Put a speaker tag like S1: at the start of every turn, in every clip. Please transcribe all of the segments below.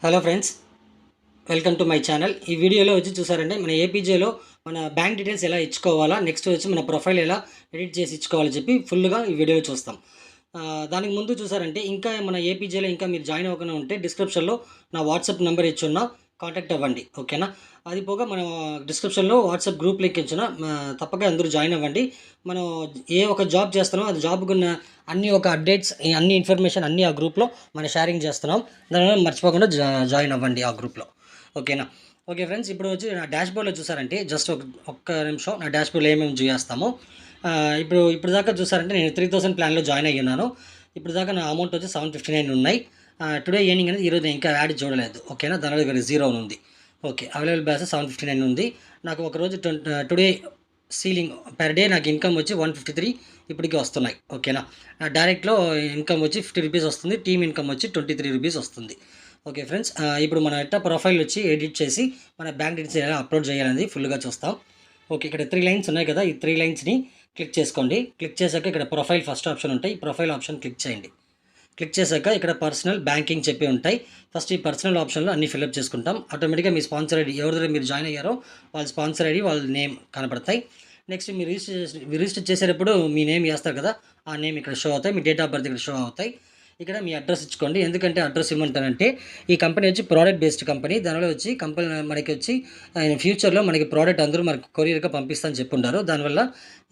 S1: Hello friends, welcome to my channel. ఈ వీడియోలో వచ్చి చూసారంటే మన ఏపీజేలో మన బ్యాంక్ డీటెయిల్స్ ఎలా ఇచ్చుకోవాలా, నెక్స్ట్ వచ్చి మన ప్రొఫైల్ ఎలా ఎడిట్ చేసి ఇచ్చుకోవాలని చెప్పి ఫుల్గా ఈ వీడియోలో చూస్తాం. దానికి ముందు చూసారంటే ఇంకా మన ఏపీజేలో ఇంకా మీరు జాయిన్ అవ్వకుండా ఉంటే డిస్క్రిప్షన్లో నా వాట్సాప్ నెంబర్ ఇచ్చున్న కాంటాక్ట్ అవ్వండి, ఓకేనా. అది పోగా మనం డిస్క్రిప్షన్లో వాట్సాప్ గ్రూప్ లింక్ ఇచ్చిన తప్పక అందరూ జాయిన్ అవ్వండి. మనం ఏ ఒక జాబ్ చేస్తున్నామో అది జాబ్కున్న అన్ని ఒక అప్డేట్స్, అన్ని ఇన్ఫర్మేషన్ అన్నీ ఆ గ్రూప్లో మనం షేరింగ్ చేస్తున్నాం. దానివల్ల మర్చిపోకుండా జాయిన్ అవ్వండి ఆ గ్రూప్లో, ఓకేనా. ఓకే ఫ్రెండ్స్, ఇప్పుడు వచ్చి నా డాష్బోర్డ్లో చూసారంటే జస్ట్ ఒక్క నిమిషం నా డాష్బోర్డ్లో ఏమేమి చేస్తాము. ఇప్పుడు దాకా చూసారంటే నేను 3000 ప్లాన్లో జాయిన్ అయ్యాను. ఇప్పుడు దాకా నా అమౌంట్ వచ్చి 759 ఉన్నాయి. టుడే ఈవినింగ్ అనేది ఈరోజు ఇంకా యాడ్ చూడలేదు, ఓకేనా. దానిలో ఇక్కడ 0 ఉంది. ఓకే, అవైలబుల్ బ్యాలెన్స్ 759 ఉంది. నాకు ఒకరోజు టుడే సీలింగ్ పర్ డే నాకు ఇన్కమ్ వచ్చి 153 ఇప్పటికీ వస్తున్నాయి, ఓకేనా. డైరెక్ట్లో ఇన్కమ్ వచ్చి 50 రూపీస్ వస్తుంది. టీమ్ ఇన్కమ్ వచ్చి 23 రూపీస్ వస్తుంది. ఓకే ఫ్రెండ్స్, ఇప్పుడు మన ఎట్లా ప్రొఫైల్ వచ్చి ఎడిట్ చేసి మన బ్యాంక్ డీటెయిల్స్ ఎలా అప్లోడ్ చేయాలనేది ఫుల్గా చూస్తాం. ఓకే, ఇక్కడ 3 లైన్స్ ఉన్నాయి కదా, ఈ 3 లైన్స్ని క్లిక్ చేసుకోండి. క్లిక్ చేశాక ఇక్కడ ప్రొఫైల్ ఫస్ట్ ఆప్షన్ ఉంటాయి. ఈ ప్రొఫైల్ ఆప్షన్ క్లిక్ చేయండి. క్లిక్ చేశాక ఇక్కడ పర్సనల్ బ్యాంకింగ్ చెప్పి ఉంటాయి. ఫస్ట్ ఈ పర్సనల్ ఆప్షన్లో అన్ని ఫిల్అప్ చేసుకుంటాం. ఆటోమేటిక్గా మీ స్పాన్సర్ ఐడి ఎవరి దగ్గర మీరు జాయిన్ అయ్యారో వాళ్ళ స్పాన్సర్ ఐడి, వాళ్ళ నేమ్ కనపడతాయి. నెక్స్ట్ మీరు రిజిస్టర్ చేసేటప్పుడు మీ నేమ్ వేస్తారు కదా, ఆ నేమ్ ఇక్కడ షో అవుతాయి. మీ డేట్ ఆఫ్ బర్త్ ఇక్కడ షో అవుతాయి. ఇక్కడ మీ అడ్రస్ ఇచ్చుకోండి. ఎందుకంటే అడ్రస్ ఇవ్వమంటానంటే ఈ కంపెనీ వచ్చి ప్రోడక్ట్ బేస్డ్ కంపెనీ. దానిలో వచ్చి కంపెనీ మనకి వచ్చి ఫ్యూచర్లో మనకి ప్రోడక్ట్ అందరూ మనకి కొరియర్గా పంపిస్తామని చెప్పుంటారు. దానివల్ల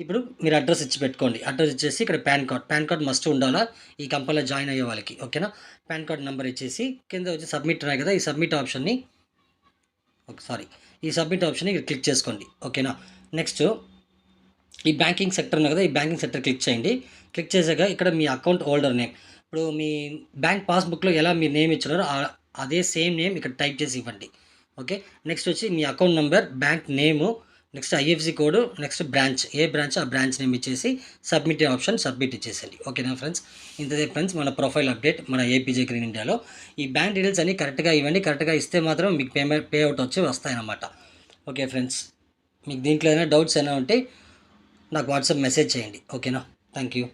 S1: ఇప్పుడు మీరు అడ్రస్ ఇచ్చి పెట్టుకోండి. అడ్రస్ ఇచ్చేసి ఇక్కడ పాన్ కార్డ్ మస్ట్ ఉండాలా ఈ కంపెనీలో జాయిన్ అయ్యే వాళ్ళకి, ఓకేనా. పాన్ కార్డ్ నెంబర్ ఇచ్చేసి కింద వచ్చి సబ్మిట్ ఉన్నాయి కదా, ఈ సబ్మిట్ ఆప్షన్ని ఇక్కడ క్లిక్ చేసుకోండి, ఓకేనా. నెక్స్ట్ ఈ బ్యాంకింగ్ సెక్టర్ ఉంది కదా, ఈ బ్యాంకింగ్ సెక్టర్ క్లిక్ చేయండి. క్లిక్ చేశాక ఇక్కడ మీ అకౌంట్ హోల్డర్ నేమ్, ఇప్పుడు మీ బ్యాంక్ పాస్బుక్లో ఎలా మీరు నేమ్ ఇచ్చినారో అదే సేమ్ నేమ్ ఇక్కడ టైప్ చేసి ఇవ్వండి, ఓకే. నెక్స్ట్ వచ్చి మీ account number, bank name, next IFSC code, next branch, ఏ బ్రాంచ్ ఆ బ్రాంచ్ నేమ్ ఇచ్చేసి సబ్మిట్ ఆప్షన్ సబ్మిట్ ఇచ్చేసండి, ఓకేనా ఫ్రెండ్స్. ఇంతదే ఫ్రెండ్స్ మన ప్రొఫైల్ అప్డేట్ మన ఏపీజే గ్రీన్ ఇండియాలో. ఈ బ్యాంక్ డీటెయిల్స్ అన్ని కరెక్ట్గా ఇవ్వండి. కరెక్ట్గా ఇస్తే మాత్రం మీకు పే అవుట్ వచ్చి వస్తాయన్నమాట. ఓకే ఫ్రెండ్స్, మీకు దీంట్లో ఏదైనా డౌట్స్ ఏమైనా ఉంటే నాకు వాట్సాప్ మెసేజ్ చేయండి, ఓకేనా. Thank you.